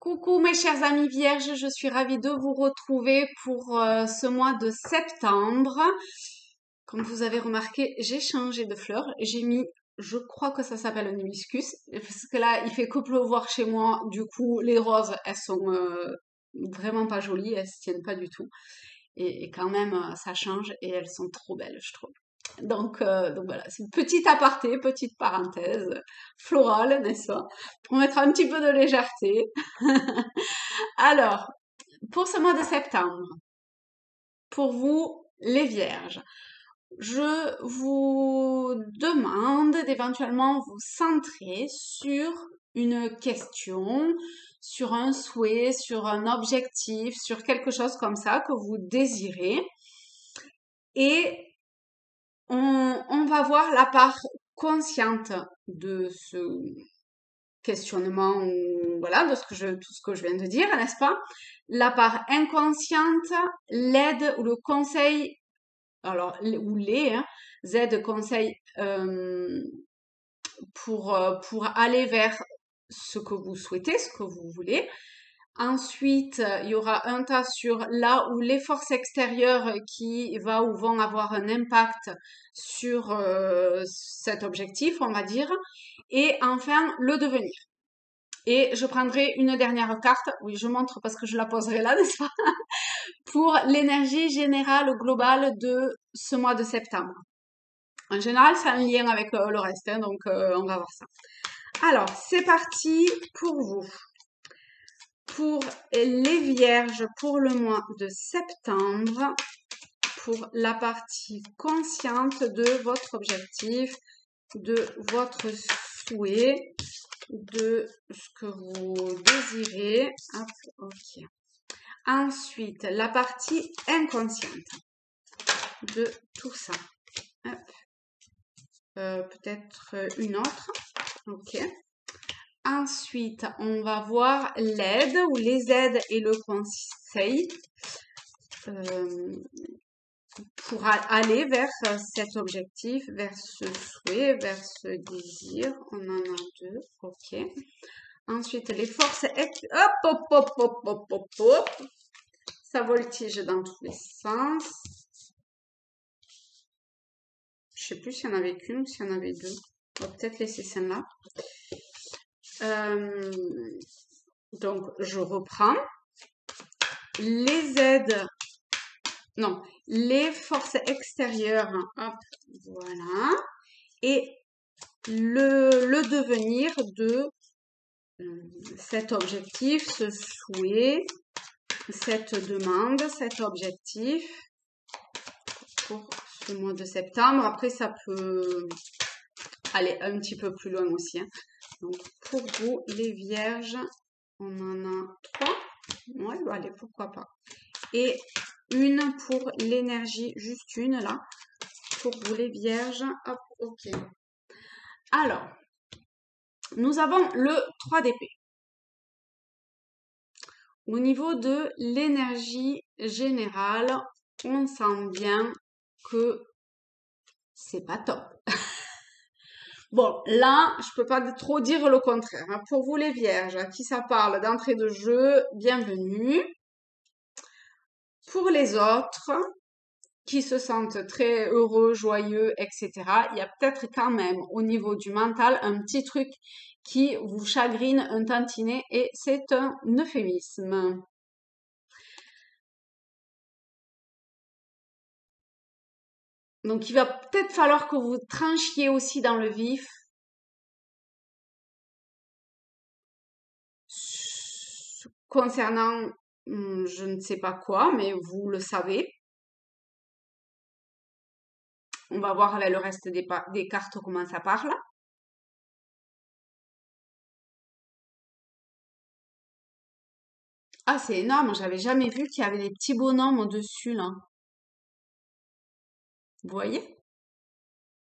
Coucou mes chers amis vierges, je suis ravie de vous retrouver pour ce mois de septembre. Comme vous avez remarqué, j'ai changé de fleur. J'ai mis, je crois que ça s'appelle un hibiscus, parce que là, il fait que pleuvoir chez moi. Du coup, les roses, elles sont vraiment pas jolies, elles se tiennent pas du tout. Et quand même, ça change et elles sont trop belles, je trouve. Donc voilà, c'est une petite aparté, petite parenthèse florale, n'est-ce pas? Pour mettre un petit peu de légèreté. Alors, pour ce mois de septembre, pour vous, les vierges, je vous demande d'éventuellement vous centrer sur une question, sur un souhait, sur un objectif, sur quelque chose comme ça que vous désirez. Et on va voir la part consciente de ce questionnement, ou voilà, de tout ce que je viens de dire, n'est-ce pas? La part inconsciente, l'aide ou le conseil, alors, ou les aides, conseils pour aller vers ce que vous souhaitez, ce que vous voulez. Ensuite, il y aura un tas sur là où les forces extérieures qui vont avoir un impact sur cet objectif, on va dire. Et enfin, le devenir. Et je prendrai une dernière carte. Oui, je montre parce que je la poserai là, n'est-ce pas? Pour l'énergie générale globale de ce mois de septembre. En général, c'est un lien avec le reste, hein, donc on va voir ça. Alors, c'est parti pour vous. Pour les vierges, pour le mois de septembre, pour la partie consciente de votre objectif, de votre souhait, de ce que vous désirez. Hop, ok. Ensuite, la partie inconsciente de tout ça. Peut-être une autre. Ok. Ensuite, on va voir l'aide ou les aides et le conseil pour aller vers cet objectif, vers ce souhait, vers ce désir. On en a deux. Ok. Ensuite, les forces... Hop, hop, hop, hop, hop, hop, hop. Ça voltige dans tous les sens. Je sais plus s'il y en avait qu'une ou s'il y en avait deux. On va peut-être laisser celle-là. Donc, je reprends. Les aides, non, les forces extérieures, hop, voilà. Et le devenir de cet objectif, ce souhait, cette demande, cet objectif pour ce mois de septembre. Après, ça peut aller un petit peu plus loin aussi. Hein. Donc, pour vous, les vierges, on en a 3. Ouais, bah, allez, pourquoi pas. Et une pour l'énergie, juste une là, pour vous les vierges. Hop, ok. Alors, nous avons le 3 d'épée. Au niveau de l'énergie générale, on sent bien que c'est pas top. Bon, là, je peux pas trop dire le contraire. Hein. Pour vous les vierges, à qui ça parle d'entrée de jeu, bienvenue. Pour les autres, qui se sentent très heureux, joyeux, etc., il y a peut-être quand même au niveau du mental un petit truc qui vous chagrine un tantinet et c'est un euphémisme. Donc il va peut-être falloir que vous tranchiez aussi dans le vif concernant je ne sais pas quoi, mais vous le savez. On va voir avec le reste des cartes comment ça parle. Ah, c'est énorme, j'avais jamais vu qu'il y avait des petits bonhommes au-dessus, là. Vous voyez?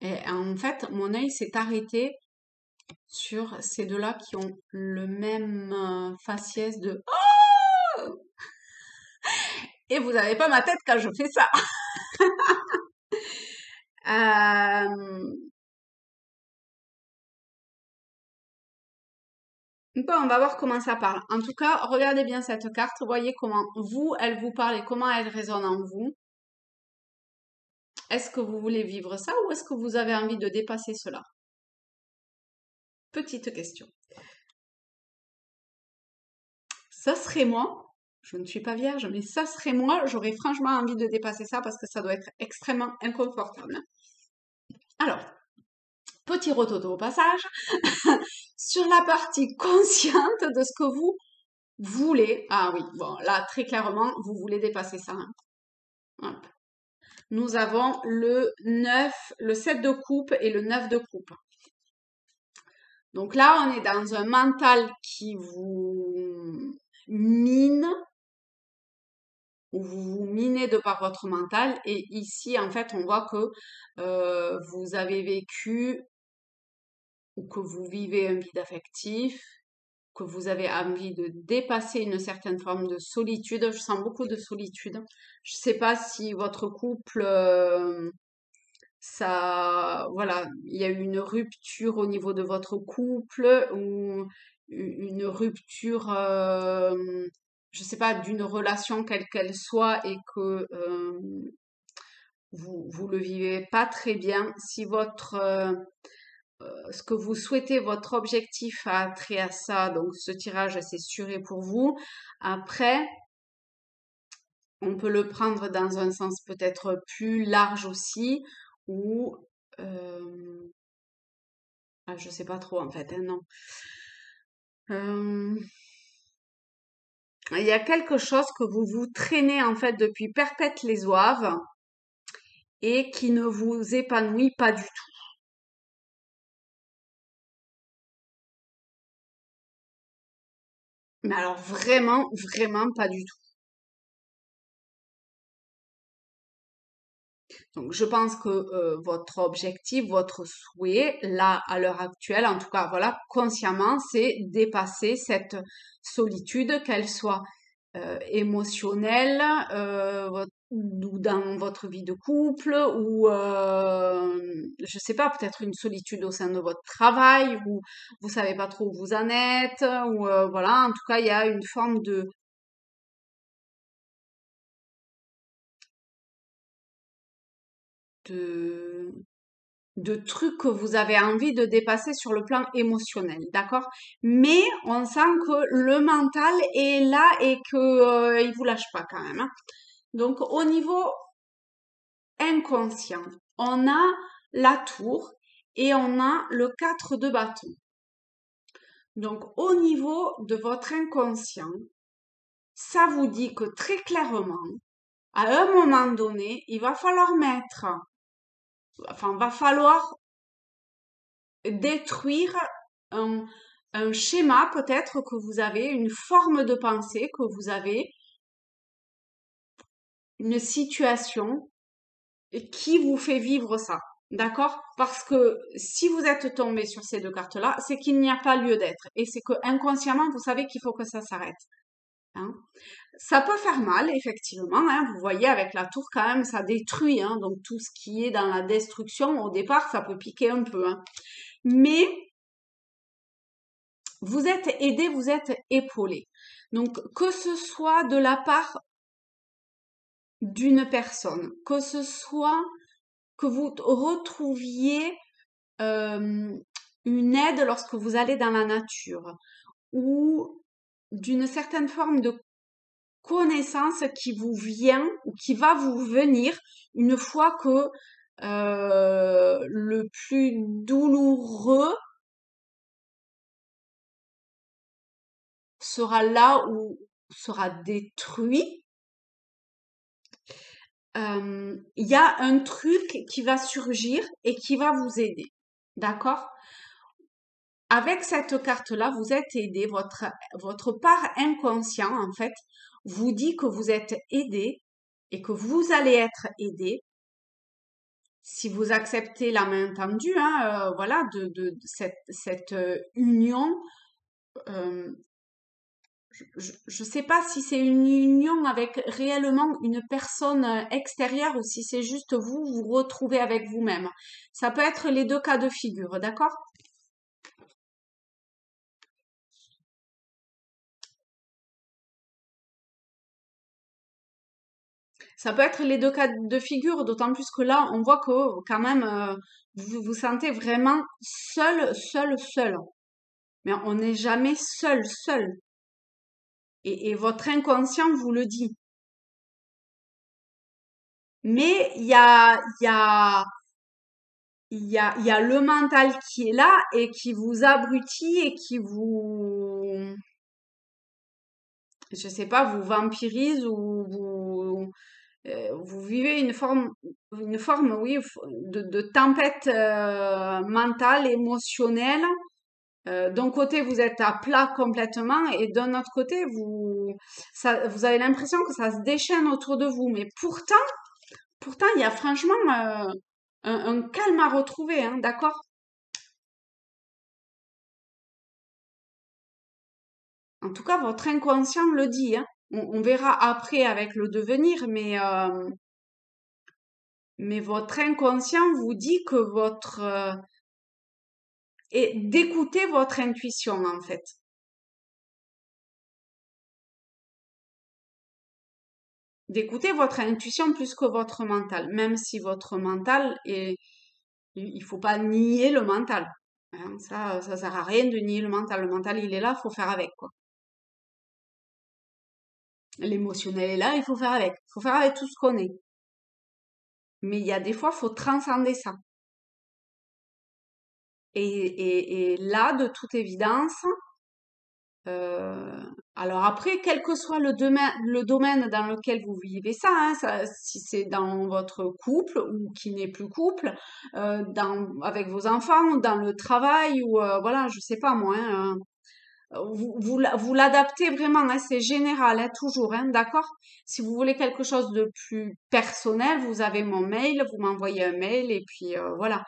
Et en fait, mon œil s'est arrêté sur ces deux-là qui ont le même faciès de «Oh!» Et vous n'avez pas ma tête quand je fais ça. Bon, on va voir comment ça parle. En tout cas, regardez bien cette carte, voyez comment vous, elle vous parle et comment elle résonne en vous. Est-ce que vous voulez vivre ça ou est-ce que vous avez envie de dépasser cela? Petite question. Ça serait moi, je ne suis pas vierge, mais ça serait moi, j'aurais franchement envie de dépasser ça parce que ça doit être extrêmement inconfortable. Alors, petit rototo au passage, sur la partie consciente de ce que vous voulez. Ah oui, bon, là, très clairement, vous voulez dépasser ça, hein. Hop. Nous avons le 9, le 7 de coupe et le 9 de coupe. Donc là, on est dans un mental qui vous mine, ou vous vous minez de par votre mental. Et ici, en fait, on voit que vous avez vécu ou que vous vivez un vide affectif, que vous avez envie de dépasser une certaine forme de solitude. Je sens beaucoup de solitude. Je sais pas si votre couple, ça, voilà, il y a eu une rupture au niveau de votre couple ou une rupture, je sais pas, d'une relation quelle qu'elle soit et que vous le vivez pas très bien. Si votre ce que vous souhaitez, votre objectif a trait à ça, donc ce tirage c'est sûr pour vous. Après, on peut le prendre dans un sens peut-être plus large aussi, ou je sais pas trop en fait, hein, non. Euh, il y a quelque chose que vous vous traînez en fait depuis perpète les oives et qui ne vous épanouit pas du tout. Mais alors vraiment, vraiment pas du tout. Donc, je pense que votre objectif, votre souhait, là, à l'heure actuelle, en tout cas, voilà, consciemment, c'est dépasser cette solitude, qu'elle soit émotionnelle, ou dans votre vie de couple, ou, je sais pas, peut-être une solitude au sein de votre travail, où vous savez pas trop où vous en êtes, ou voilà, en tout cas, il y a une forme de de trucs que vous avez envie de dépasser sur le plan émotionnel, d'accord? Mais on sent que le mental est là et que il vous lâche pas quand même, hein. Donc au niveau inconscient, on a la tour et on a le 4 de bâton. Donc au niveau de votre inconscient, ça vous dit que très clairement, à un moment donné, il va falloir va falloir détruire un, un schéma peut-être que vous avez, une forme de pensée que vous avez, une situation qui vous fait vivre ça. D'accord? Parce que si vous êtes tombé sur ces deux cartes-là, c'est qu'il n'y a pas lieu d'être. Et c'est que inconsciemment, vous savez qu'il faut que ça s'arrête, hein. Ça peut faire mal, effectivement, hein. Vous voyez, avec la tour, quand même, ça détruit, hein. Donc tout ce qui est dans la destruction, au départ, ça peut piquer un peu, hein. Mais vous êtes aidé, vous êtes épaulé. Donc, que ce soit de la part d'une personne, que ce soit que vous retrouviez euh, une aide lorsque vous allez dans la nature, ou d'une certaine forme de connaissance qui vous vient ou qui va vous venir une fois que le plus douloureux sera là où sera détruit. Il y a un truc qui va surgir et qui va vous aider. D'accord? Avec cette carte-là, vous êtes aidé. Votre part inconscient, en fait, vous dit que vous êtes aidé et que vous allez être aidé si vous acceptez la main tendue, hein, voilà, de cette union. euh, je ne sais pas si c'est une union avec réellement une personne extérieure ou si c'est juste vous vous retrouvez avec vous-même. Ça peut être les deux cas de figure, d'accord? Ça peut être les deux cas de figure, d'autant plus que là, on voit que quand même, vous vous sentez vraiment seul, seul, seul. Mais on n'est jamais seul, seul. Et votre inconscient vous le dit. Mais il y a le mental qui est là et qui vous abrutit et qui vous, je sais pas, vous vampirise ou vous vivez une forme, oui, de tempête mentale, émotionnelle. D'un côté, vous êtes à plat complètement et d'un autre côté, vous avez l'impression que ça se déchaîne autour de vous. Mais pourtant, il y a franchement un calme à retrouver, hein, d'accord? En tout cas, votre inconscient le dit, hein. On verra après avec le devenir, mais votre inconscient vous dit que et d'écouter votre intuition, en fait. D'écouter votre intuition plus que votre mental, même si votre mental est, il faut pas nier le mental. Hein, ça sert à rien de nier le mental. Le mental, il est là, faut faire avec, quoi. L'émotionnel est là, il faut faire avec. Il faut faire avec tout ce qu'on est. Mais il y a des fois, faut transcender ça. Et là, de toute évidence, alors après, quel que soit le domaine dans lequel vous vivez ça, hein, si c'est dans votre couple ou qui n'est plus couple, avec vos enfants, dans le travail ou voilà, je sais pas moi, hein, vous l'adaptez vraiment, hein, c'est général, hein, toujours, hein, d'accord? Si vous voulez quelque chose de plus personnel, vous avez mon mail, vous m'envoyez un mail et puis voilà.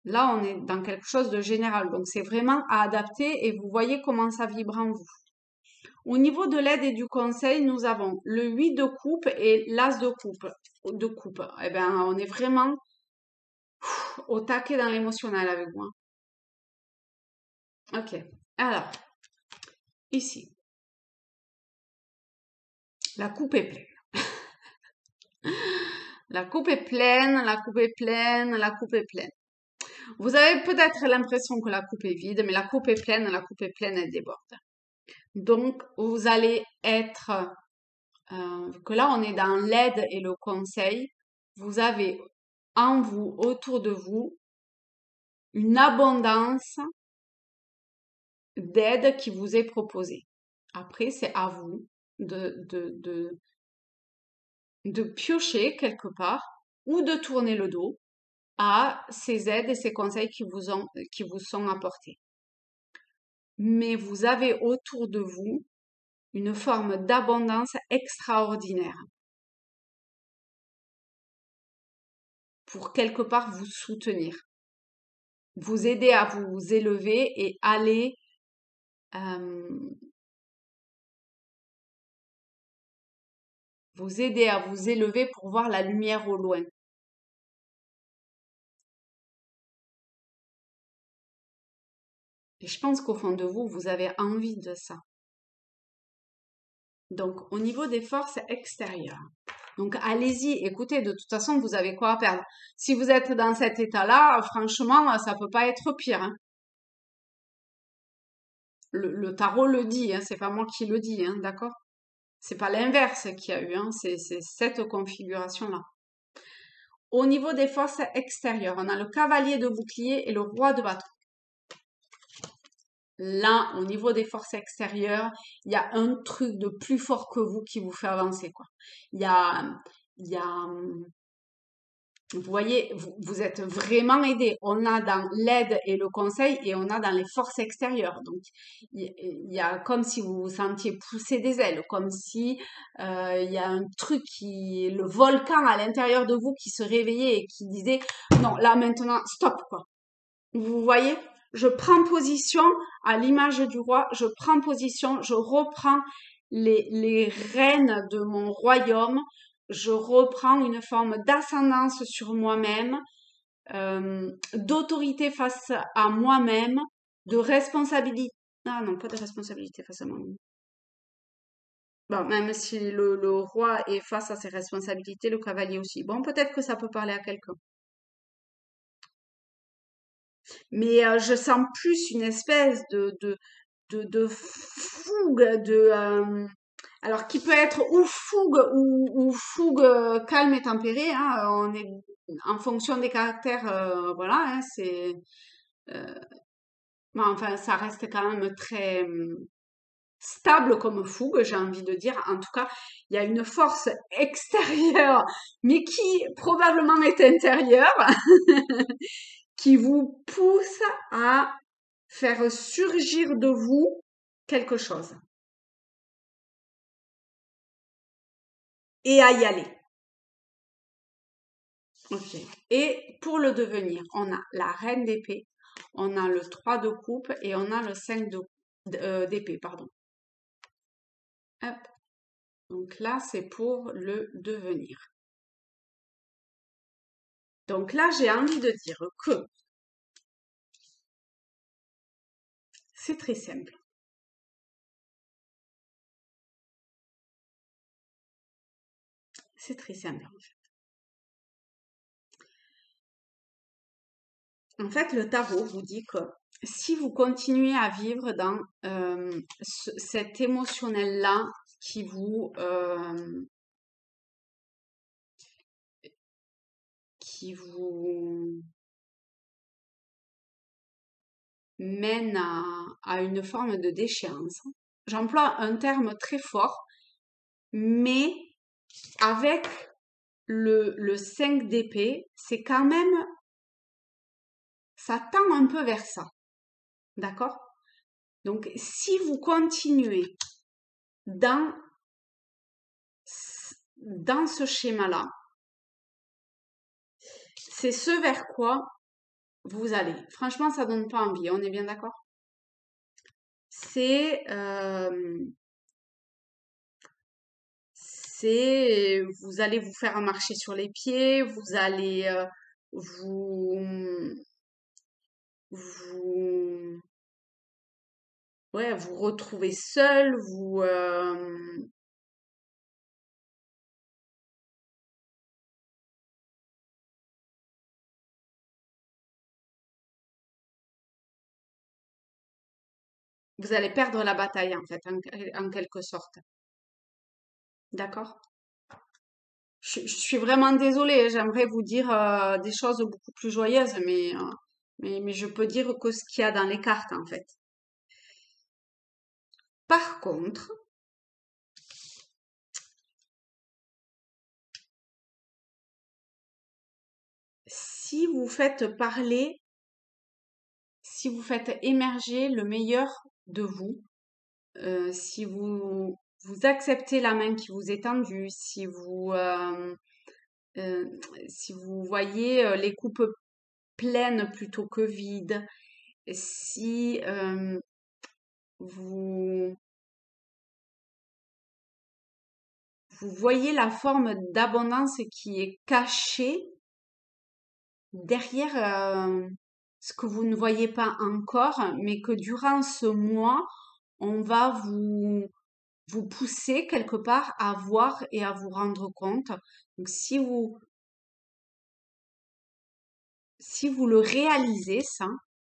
Là, on est dans quelque chose de général, donc c'est vraiment à adapter et vous voyez comment ça vibre en vous. Au niveau de l'aide et du conseil, nous avons le 8 de coupe et l'as de coupe. Eh ben, on est vraiment au taquet dans l'émotionnel avec moi. Ok. Alors, ici, la coupe est pleine. La coupe est pleine, la coupe est pleine, la coupe est pleine. Vous avez peut-être l'impression que la coupe est vide, mais la coupe est pleine, la coupe est pleine, elle déborde. Donc, vous allez être, que là, on est dans l'aide et le conseil. Vous avez en vous, autour de vous, une abondance d'aide qui vous est proposée. Après, c'est à vous de piocher quelque part ou de tourner le dos à ces aides et ces conseils qui vous sont apportés. Mais vous avez autour de vous une forme d'abondance extraordinaire pour quelque part vous soutenir, vous aider à vous élever et aller vous aider à vous élever pour voir la lumière au loin. Et je pense qu'au fond de vous, vous avez envie de ça. Donc, au niveau des forces extérieures. Donc, allez-y, écoutez, de toute façon, vous avez quoi à perdre. Si vous êtes dans cet état-là, franchement, ça peut pas être pire, hein. Le tarot le dit, hein, c'est pas moi qui le dis, hein, d'accord? C'est pas l'inverse qu'il y a eu, hein, c'est cette configuration-là. Au niveau des forces extérieures, on a le cavalier de bouclier et le roi de bâton. Là, au niveau des forces extérieures, il y a un truc de plus fort que vous qui vous fait avancer, quoi. Il y a, il y a, vous voyez, vous êtes vraiment aidé. On a dans l'aide et le conseil et on a dans les forces extérieures. Donc, il y a comme si vous vous sentiez pousser des ailes, comme si il y a un truc le volcan à l'intérieur de vous qui se réveillait et qui disait, non, là maintenant, stop, quoi. Vous voyez? Je prends position à l'image du roi, je prends position, je reprends les rênes de mon royaume, je reprends une forme d'ascendance sur moi-même, d'autorité face à moi-même, de responsabilité. Ah non, pas de responsabilité face à moi-même. Bon, même si le roi est face à ses responsabilités, le cavalier aussi. Bon, peut-être que ça peut parler à quelqu'un. Mais je sens plus une espèce de fougue, alors qui peut être ou fougue calme et tempérée, hein, on est en fonction des caractères, voilà, hein, euh, mais enfin, ça reste quand même très stable comme fougue, j'ai envie de dire. En tout cas, il y a une force extérieure, mais qui probablement est intérieure, qui vous pousse à faire surgir de vous quelque chose et à y aller. Ok. Et pour le devenir, on a la reine d'épée, on a le 3 de coupe et on a le 5 d'épée, pardon. Hop. Donc là, c'est pour le devenir. Donc là, j'ai envie de dire que c'est très simple. C'est très simple. En fait, le tarot vous dit que si vous continuez à vivre dans cet émotionnel-là qui qui vous mène à une forme de déchéance. J'emploie un terme très fort, mais avec le 5 d'épée, c'est quand même, ça tend un peu vers ça. D'accord? Donc, si vous continuez dans, dans ce schéma-là, c'est ce vers quoi vous allez. Franchement, ça donne pas envie, on est bien d'accord? C'est vous allez vous faire marcher sur les pieds, vous allez vous vous ouais, vous retrouver seul, vous allez perdre la bataille en fait, en quelque sorte. D'accord? Je suis vraiment désolée, hein, j'aimerais vous dire des choses beaucoup plus joyeuses, mais je peux dire que ce qu'il y a dans les cartes en fait. Par contre, si vous faites parler, si vous faites émerger le meilleur de vous, si vous acceptez la main qui vous est tendue, euh, si vous voyez les coupes pleines plutôt que vides, si vous, vous voyez la forme d'abondance qui est cachée derrière ce que vous ne voyez pas encore, mais que durant ce mois, on va vous pousser quelque part à voir et à vous rendre compte. Donc si vous le réalisez, ça,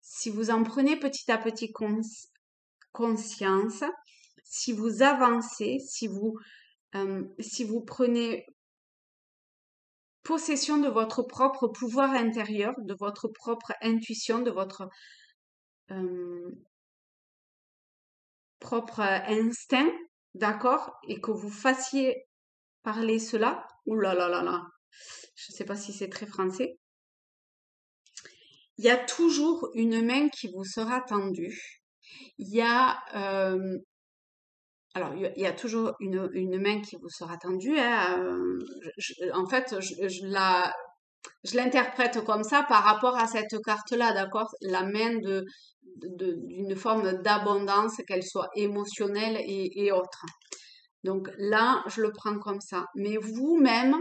si vous en prenez petit à petit conscience, si vous avancez, si vous prenez possession de votre propre pouvoir intérieur, de votre propre intuition, de votre euh, propre instinct, d'accord, et que vous fassiez parler cela, ouh là là là là, je ne sais pas si c'est très français, il y a toujours une main qui vous sera tendue. Il y a, alors, il y a toujours une main qui vous sera tendue, hein, en fait, je l'interprète comme ça par rapport à cette carte-là, d'accord? La main d'une forme d'abondance, qu'elle soit émotionnelle et autre. Donc là, je le prends comme ça. Mais vous-même,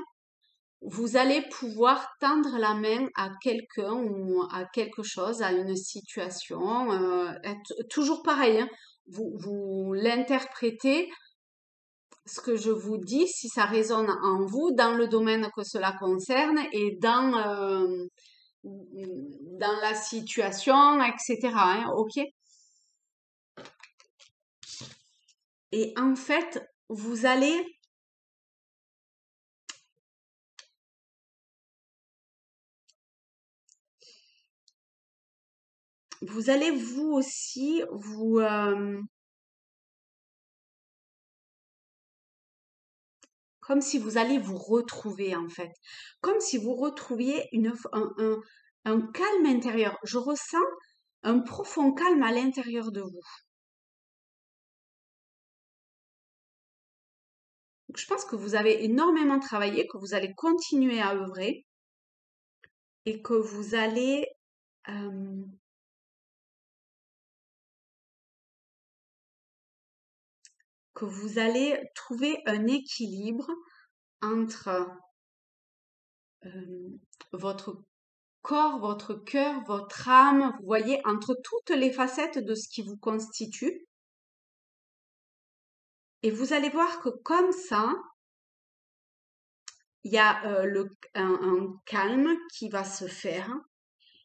vous allez pouvoir tendre la main à quelqu'un ou à quelque chose, à une situation. Toujours pareil, hein. Vous l'interprétez ce que je vous dis, si ça résonne en vous, dans le domaine que cela concerne et dans la situation, etc. Hein, ok? Et en fait, vous allez vous aussi comme si vous alliez vous retrouver en fait, comme si vous retrouviez un calme intérieur. Je ressens un profond calme à l'intérieur de vous. Donc, je pense que vous avez énormément travaillé, que vous allez continuer à œuvrer et euh, que vous allez trouver un équilibre entre euh, votre corps, votre cœur, votre âme, vous voyez, entre toutes les facettes de ce qui vous constitue. Et vous allez voir que comme ça, il y a un calme qui va se faire.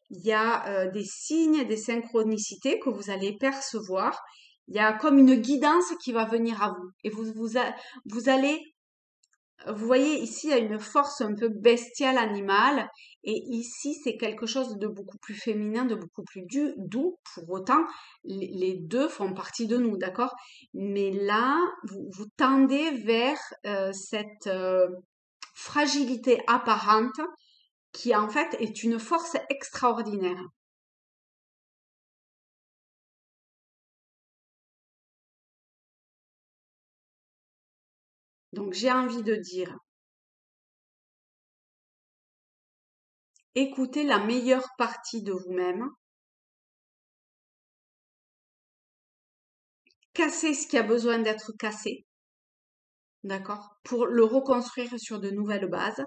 Il y a des signes, des synchronicités que vous allez percevoir. Il y a comme une guidance qui va venir à vous. Et vous allez, vous voyez ici, il y a une force un peu bestiale animale. Et ici, c'est quelque chose de beaucoup plus féminin, de beaucoup plus doux. Pour autant, les deux font partie de nous, d'accord? Mais là, vous tendez vers cette fragilité apparente qui en fait est une force extraordinaire. Donc j'ai envie de dire, écoutez la meilleure partie de vous-même, cassez ce qui a besoin d'être cassé, d'accord, pour le reconstruire sur de nouvelles bases.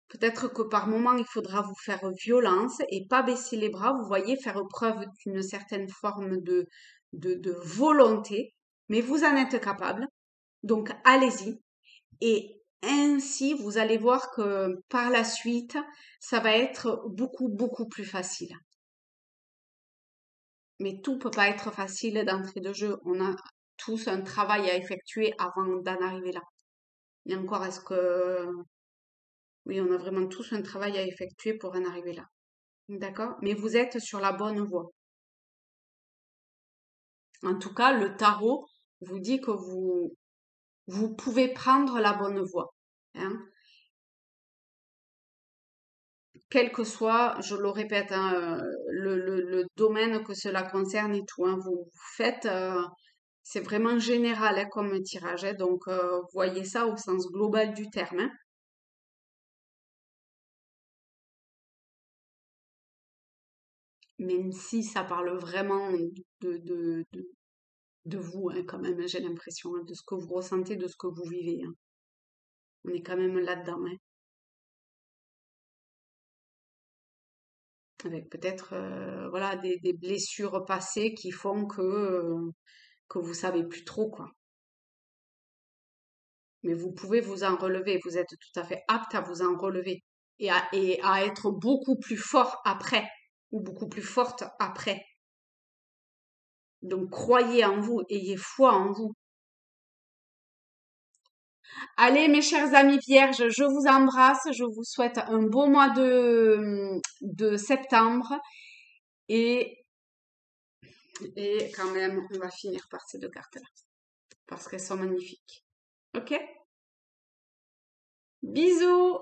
Peut-être que par moment, il faudra vous faire violence et pas baisser les bras, vous voyez, faire preuve d'une certaine forme de volonté, mais vous en êtes capable. Donc allez-y. Et ainsi, vous allez voir que par la suite, ça va être beaucoup, beaucoup plus facile. Mais tout peut pas être facile d'entrée de jeu. On a tous un travail à effectuer avant d'en arriver là. Et encore, est-ce que... Oui, on a vraiment tous un travail à effectuer pour en arriver là. D'accord? Mais vous êtes sur la bonne voie. En tout cas, le tarot vous dit que vous pouvez prendre la bonne voie. Hein? Quel que soit, je le répète, hein, le domaine que cela concerne et tout, hein, vous faites, c'est vraiment général hein, comme tirage, hein, donc voyez ça au sens global du terme. Hein. Même si ça parle vraiment de, de, de, de vous, hein, quand même, hein, j'ai l'impression, hein, de ce que vous ressentez, de ce que vous vivez. Hein. On est quand même là-dedans, hein, avec peut-être voilà des blessures passées qui font que vous savez plus trop quoi. Mais vous pouvez vous en relever, vous êtes tout à fait apte à vous en relever et à être beaucoup plus fort après ou beaucoup plus forte après. Donc croyez en vous, ayez foi en vous. Allez, mes chers amis vierges, je vous embrasse, je vous souhaite un beau mois de septembre et, et quand même, on va finir par ces deux cartes-là parce qu'elles sont magnifiques. Ok? Bisous!